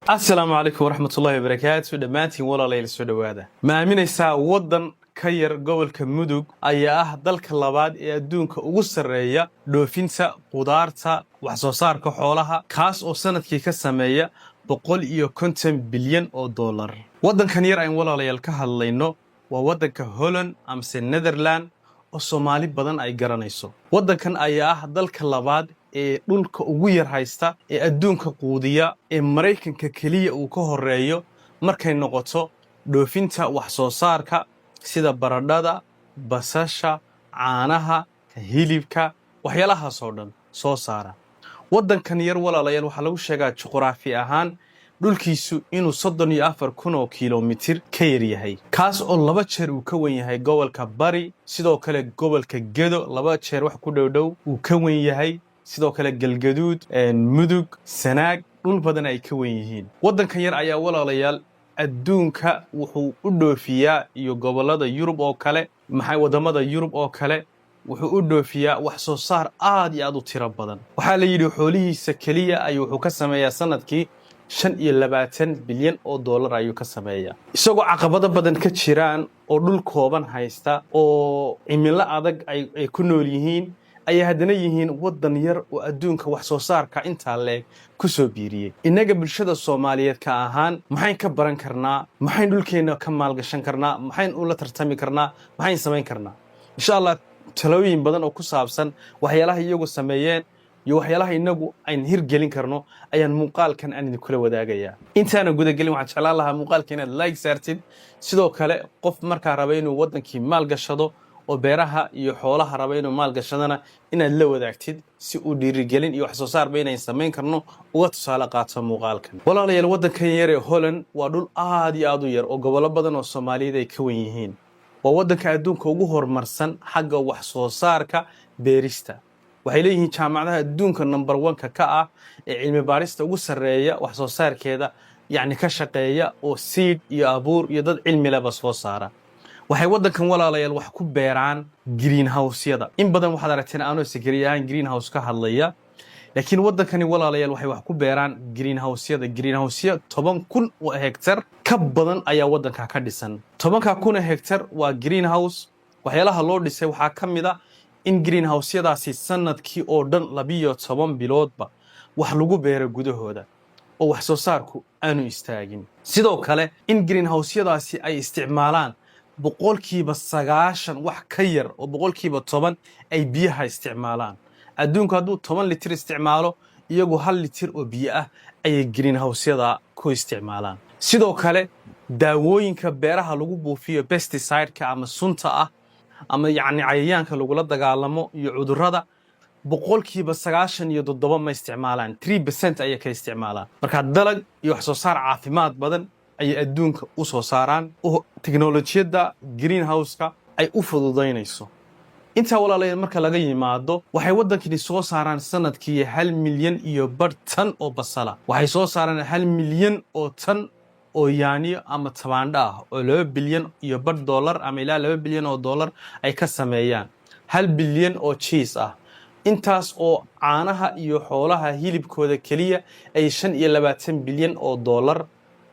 السلام عليكم ورحمة الله وبركاته دمانتين ولا ليل سودوادا ما آمنيسا ودن كير gobolka mudug ayaa ah dalka labaad ee adduunka ugu sareeya dhoofinta qudaarta wax soo saarka xoolaha kaas oo sanadkii ka sameeya 150 bilyan oo dollar wadankan yar aan walaalayaal ka hadlayno waa wadanka Holland amse Netherland oo Soomaali badan ay garanayso wadankan ayaa ah dalka labaad ee dhulka ugu yar haysta ee adduunka quudiya ee Mareykanka kaliya uu ka horeeyo markay noqoto dhoofinta wax soo saarka sida baradhada basasha caanaha hilibka waxyaalahaas oo dhan soo saara wadankan yar walaalayaal waxa lagu sheegaa juqraafi ahaan dhulkiisu inuu 34,000 kiiloomitir ka yar yahay kaas oo laba jeer uu ka wan yahay gobolka Bari sidoo kale gobolka Gedo laba jeer wax ku dhow uu ka wan yahay sidoo kale Galgaduud Mudug Sanaag dhul badan ay ka wan yihiin wadankan yar ayaa walaalayaal adduunka wuxuu u dhoofiyaa iyo gobolada Yurub oo kale maxay wadamada Yurub oo kale wuxuu u dhoofiyaa wax soo saar aad iyo aad u tiro badan waxa la yiri xoolihiisa kaliya ay wuxuu ka sameeyaa sanadkii 25 bilyan oo dollar ayuu ka sameeyaa isagoo caqabado badan ka jiraan oo dhul kooban haysta oo cimilo adag ay ku nool yihiin ay haddana yihiin wadan yar oo adduunka wax soo saarka inta leeg ku soo biiriyay inaga bulshada Soomaaliyeed ka ahaan maxay ka baran karnaa maxay dhulkeena ka maalgashan karnaa maxay u la tartami karnaa maxay sameyn karnaa insha Allah talooyin badan oo ku saabsan waxyaalaha iyagu sameeyeen iyo waxyaalaha inagu ay hirgelin karno ayaan muuqaalkan aan idin kula wadaagayaa intaana guda galin waxaan jeclaan lahaa muuqaalkan inaad like saartid sidoo kale qof markaa raba inuu wadankii maal gashado oo beeraha iyo xoolaha raba inuu maal gashadana inaad la wadaagtid si uu dhiirigelin iyo wax soo saar beenay sameyn karno uga tusaale qaato muuqaalkan walaalayaal wadankan yar ee Holland waa dhul aad iyo aad u yar oo gobolo badan oo Soomaaliyeed ay ka wan yihiin waa wadanka adduunka ugu horumarsan xagga wax soo saarka beerista waxay leeyihiin jaamacadaha adduunka number 1 ka ah ee cilmi baarista ugu sareeya wax soo saarkeeda yani ka shaqeeya oo seed iyo abuur iyo dad cilmi leh soo saara waxay wadankan walaalayaal wax ku beeraan greenhouse-yada in badan waxaad aragteen aanoo sigariyaan greenhouse ka hadlaya laakiin wadankani walaalayaal waxay wax ku beeraan greenhouse-yada 10,000 oo hektar ka badan ayaa wadanka ka dhisan 10,000 hektar waa greenhouse waxyaalaha loo dhisay waxa kamid ah in greenhouse-yadaasi sanadkii oo dhan 12 biloodba wax lagu beero gudahooda oo wax soo saarku aanu istaagin sidoo kale in greenhouse-yadaasi ay isticmaalaan boqolkiiba 90 wax ka yar oo boqolkiiba 10 ay biyaha isticmaalaan adduunka hadduu 10 litir isticmaalo iyagu 1 litir oo biyo ah ay greenhouse-yada ku isticmaalaan sidoo kale daawooyinka beeraha lagu buufiyo pesticide-ka ama sunta ah ama yani cayayaanka lagu la dagaalamo iyo cudurrada boqolkiiba 97 ma isticmaalaan 3% ay ka isticmaalaan marka dalag iyo wax soo saar caafimaad badan ay adduunka u soo saaraan oo teknolojiyada greenhouse-ka ay u fududeynayso inta walaalayaal marka laga yimaado waxay wadankani soo saaraan sanadkii 1 milyan iyo bar tan oo basala waxay soo saaraan 1 milyan oo tan oo yaaniyo ama tabaandha ah oo 2 bilyan iyo bar dollar ama ilaa 2 bilyan oo dollar ay ka sameeyaan 1 bilyan oo cheese ah intaas oo caanaha iyo xoolaha hilibkooda kaliya ay 25 bilyan oo dollar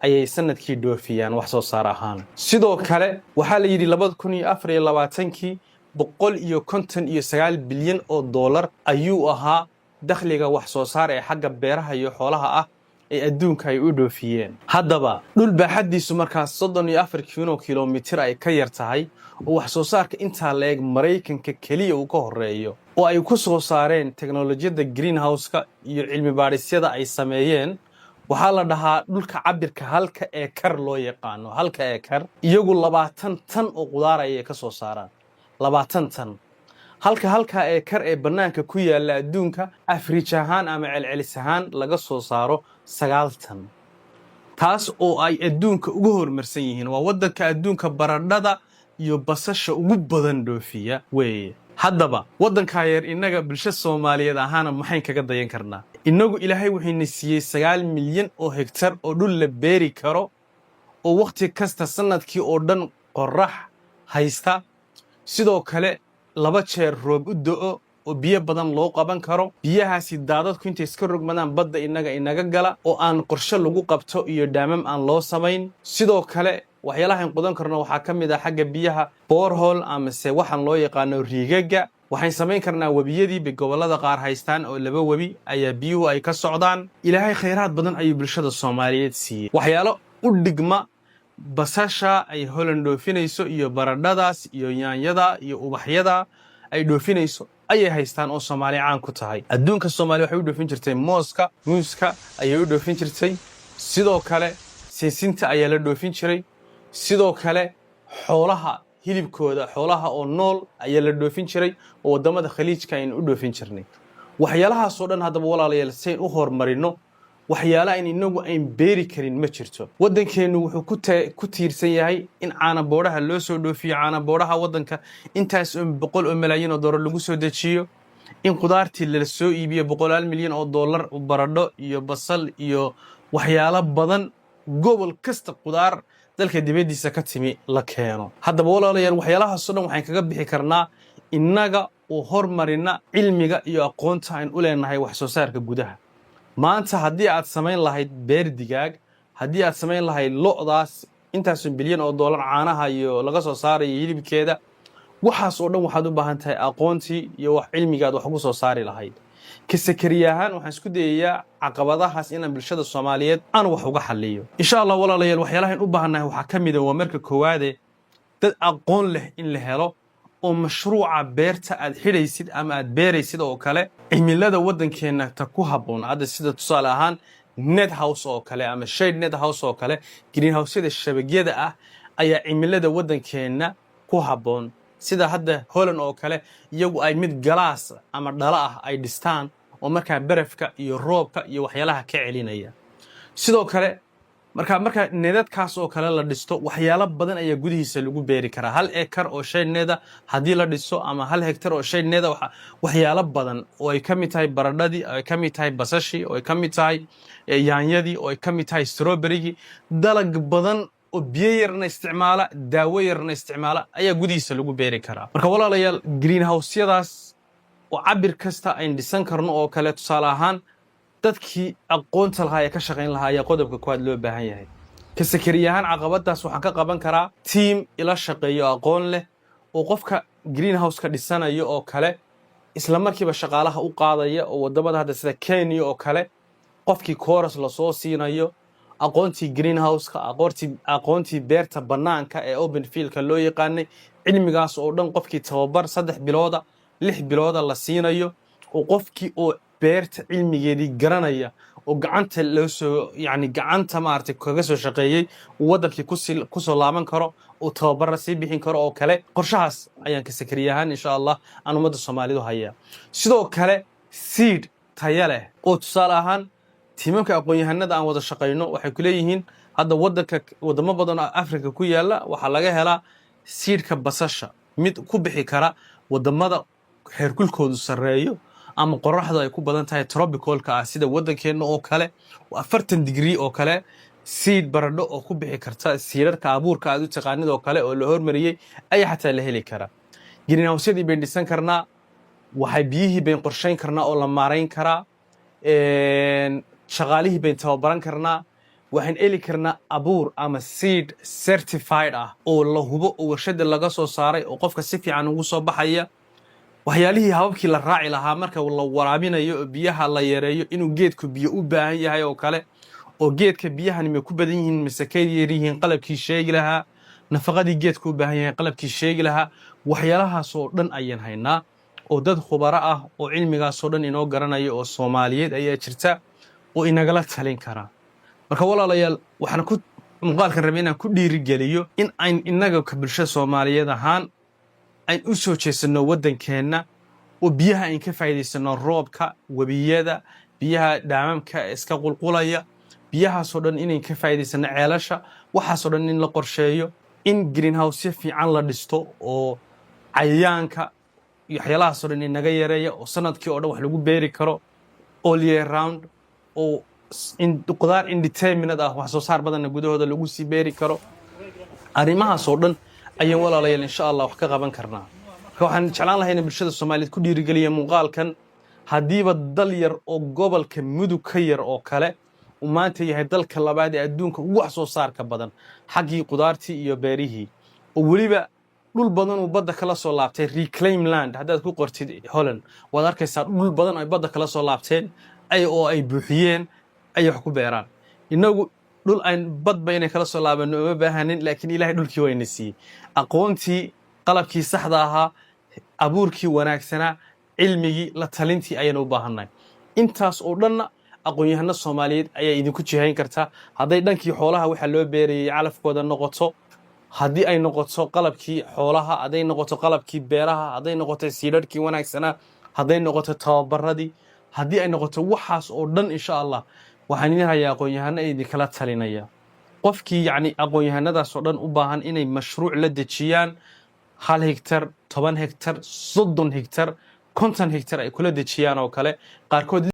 ayay sanadkii dhoofiyaan wax soo saar ahaan sidoo kale waxa la yiri 2024kii 159 bilyan oo dollar ayuu ahaa dakhliga wax soo saar ee xagga beeraha iyo xoolaha ah ee adduunka ay u dhoofiyeen haddaba dhul baaxadiisu markaas 34 kiiloomitir ay ka yar tahay oo wax soo saarka inta leeg Mareykanka kaliya uu ka horeeyo oo ay ku soo saareen teknolojiyada greenhouse-ka iyo cilmi baarisyada ay sameeyeen waxaa la dhahaa dhulka cabirka halka eekar loo yaqaano halka eekar iyagu 20 tan oo qudaar ay ka soo saaraan 20 tan halka eekar ee banaanka ku yaala adduunka Afrika ahaan ama celcelis ahaan laga soo saaro 9 tan taas oo ay adduunka ugu horumarsan yihiin waa wadanka adduunka baradhada iyo basasha ugu badan dhoofiya weeye haddaba wadanka yar inaga bulshada Soomaaliyeed ahaan maxay kaga dayan karnaa inagu ilaahay wuxuu siiyay 9 milyan oo hektar oo dhul la beeri karo oo waqti kasta sanadkii oo dhan qorax haysta sidoo kale laba jeer roob u da'o oo biyo badan loo qaban karo biyahaasi daadadku intay iska rogmadaan badda inaga gala oo aan qorshe lagu qabto iyo daamam aan loo samayn sidoo kale waxyaalaha aan qodan karno waxaa ka mid ah xagga biyaha borehole ama se waxaan loo yaqaano riigaga waxaan samayn karnaa webiyadii gobollada qaar haystaan oo laba webi ayaa biyuhu ay ka socdaan ilaahay khayraad badan ayuu bulshada Soomaaliyeed siiyay waxyaalo u dhigma basasha ay Holland dhoofinayso iyo baradhadaas iyo yaanyada iyo ubaxyada ay dhoofinayso ayay haystaan oo Soomaaliya caan ku tahay adduunka Soomaaliya waxay u dhoofin jirtay mooska muuska ayay u dhoofin jirtay sidoo kale sinsinta ayaa la dhoofin jiray sidoo kale xoolaha hilibkooda xoolaha oo nool ayaa la dhoofin jiray oo wadamada khaliijka ay u dhoofin jirnay waxyaalahaas oo dhan hadaba walaalayaal seen u hormarino waxyaalaha in inagu ay beeri karin ma jirto wadankeenu wuxuu ku tiirsan yahay in caana booraha loo soo dhoofiyo caana booraha wadanka intaas oo $100 milyan oo dollar lagu soo dejiyo in qudaartii la soo iibiyo $100 milyan oo dollar baradho iyo basal iyo waxyaalo badan gobol kasta qudaar dalka dibadiisa ka timi la keeno hadaba walaalayaal waxyaalahaas oo dhan waxaan kaga bixi karnaa inaga oo hormarina cilmiga iyo aqoonta aan u leenahay wax soo saarka gudaha maanta haddii aad samayn lahayd beer digaag haddii aad samayn lahayd lo'daas intaas bilyan oo dollar caanaha iyo laga soo saarayo hilibkeeda waxaas oo dhan waxaad u baahan tahay aqoontii iyo wax cilmigaad wax ku soo saari lahayd kasakariyahan waxaan isku dayayaa caqabadahaas in bulshada Soomaaliyeed aan wax uga xalliyo insha Allah walaalayaal waxyaalahan u baahanahay waxa kamid ah waa marka koowaad dad aqoon leh in la helo oo mashruuca beerta aad xidhaysid ama aad beeraysid oo kale cimilada wadankeena ta ku haboon hadda sida tusaale ahaan net house oo kale ama shade net house oo kale greenhouse-yada shabagyada ah ayaa cimilada wadankeena ku haboon sida hadda Holland oo kale iyagu ay mid galaas ama dhala ah ay dhistaan oo markaa barafka iyo roobka iyo waxyaalaha ka celinaya sidoo kale marka needadkaas oo kale la dhisto waxyaalo badan ayaa gudihiisa lagu beeri karaa 1 acre oo shayneeda hadii la dhiso ama 1 hectare oo shayneeda waxyaalo badan oo ay kamid tahay baradhadii ay kamid tahay basashi oo ay kamid tahay yaanyadii oo ay kamid tahay strawberry dalag badan oo biyo yarna isticmaala daawo yarna isticmaala ayaa gudihiisa lagu beeri karaa marka walaalayaal greenhouse-yadaas oo cabir kasta ay dhisan karno oo kale tusaale ahaan dadkii aqoonta lahaa ee ka shaqayn lahaa ayaa qodobka koowaad loo baahan yahay kasakariyahan caqabadaas waxaan ka qaban karaa team ila shaqeeyo aqoon leh oo qofka greenhouse ka dhisanayo oo kale isla markiiba shaqaalaha u qaadaya oo wadamada hadda sida Kenya oo kale qofkii course la soo siinayo aqoontii greenhouse-ka aqoontii beerta banaanka ee open field-ka loo yaqaanay cilmigaas oo dhan qofkii tababar 3 bilooda 6 bilooda la siinayo oo qofkii oo beerta cilmigeedii garanaya oo gacanta loo soo gacanta maartay kaga soo shaqeeyay wadankii ku soo laaban karo oo tababar si bixin karo oo kale qorshahaas ayaan ka sakariyahan insha Allah aan umada Soomaalidu haya sidoo kale seed tayo leh oo tusaale ahaan tiimamka aqoon-yahanada aan wada shaqeyno waxay ku leeyihiin hadda wadamo badan oo Afrika ku yaala waxa laga helaa seedka basasha mid ku bixi kara wadamada heerkulkoodu sareeyo ama qorraxdu ay ku badan tahay tropical-ka ah sida wadankeena oo kale 40 degree oo kale seed baradho oo ku bixi karta seedarka abuurka aad u taqaanid oo kale oo la hormariyay ay xataa la heli kara greenhouse-yadii bay dhisan karnaa waxay biyihii bay qorsheyn karnaa oo la maareyn karaa shaqaalihii bay tababaran karnaa waxaan eli karnaa abuur ama seed certified ah oo la hubo oo warshada laga soo saaray oo qofka si fiican ugu soo baxaya waxyaalihii hababkii la raaci lahaa marka la waraabinayo biyaha la yareeyo inuu geedku biyo u baahan yahay oo kale oo geedka biyahan ma ku badan yihiin masakay yarihiin qalabkii sheegi lahaa nafaqadii geedku u baahan yahay qalabkii sheegi lahaa waxyaalahaas oo dhan ayaan haynaa oo dad khubaro ah oo cilmigaas oo dhan inoo garanayo oo Soomaaliyeed ayaa jirta oo inagala talin kara marka walaalayaal waxaan ku muuqaalkan rabay inaan ku dhiirigeliyo in aan inaga ka bulshada Soomaaliyeed ahaan ay u soo jeesano wadankeena oo biyaha ay ka faa'iideysano roobka wabiyada biyaha dhaamamka iska qulqulaya biyaha soo dhan inay ka faa'iideysano ceelasha waxa soo dhan in la qorsheeyo in greenhouse fiican la dhisto oo cayayaanka iyo waxyaalaha soo dhan inaga yareeyo oo sanadkii oo dhan wax lagu beeri karo all year round oo in qudaar indeterminate ah wax soo saar badan gudahooda lagu sii beeri karo arrimahaas oo dhan ayaan walaalayaal insha Allah wax ka qaban karnaa waxaan jeclaan lahayn bulshada Soomaaliyeed ku dhiirigeliya muuqaalkan hadiiba dal yar oo gobolka mudug ka yar oo kale uu maanta yahay dalka labaad ee adduunka ugu wax soo saarka badan xaggii qudaartii iyo beerihii oo weliba dhul badan uu badda kala soo laabtay reclaim land haddaad ku qortid Holland waad arkaysaa dhul badan ay badda kala soo laabteen ay buuxiyeen ay wax ku beeraan inagu dhul aan badba inay kala soo laabano uma baahanin laakiin ilaahay dhulkii wayna siiyey aqoontii qalabkii saxda ahaa abuurkii wanaagsanaa cilmigii la talintii ayaan u baahanay intaas oo dhanna aqoon-yahano Soomaaliyeed ayaa idinku jihayn kartaa hadday dhankii xoolaha waxa loo beerayay calafkooda noqoto haddii ay noqoto qalabkii xoolaha hadday noqoto qalabkii beeraha hadday noqoto siidadkii wanaagsanaa hadday noqoto tababaradii haddii ay noqoto waxaas oo dhan insha Allah waxaan inayaa aqoon-yahano idinkala talinaya qofkii yacni aqoon-yahanadaas oo dhan u baahan inay mashruuc la dejiyaan 1 hektar 10 hektar 30 hektar 50 hektar ay kula dejiyaan oo kale qaarkood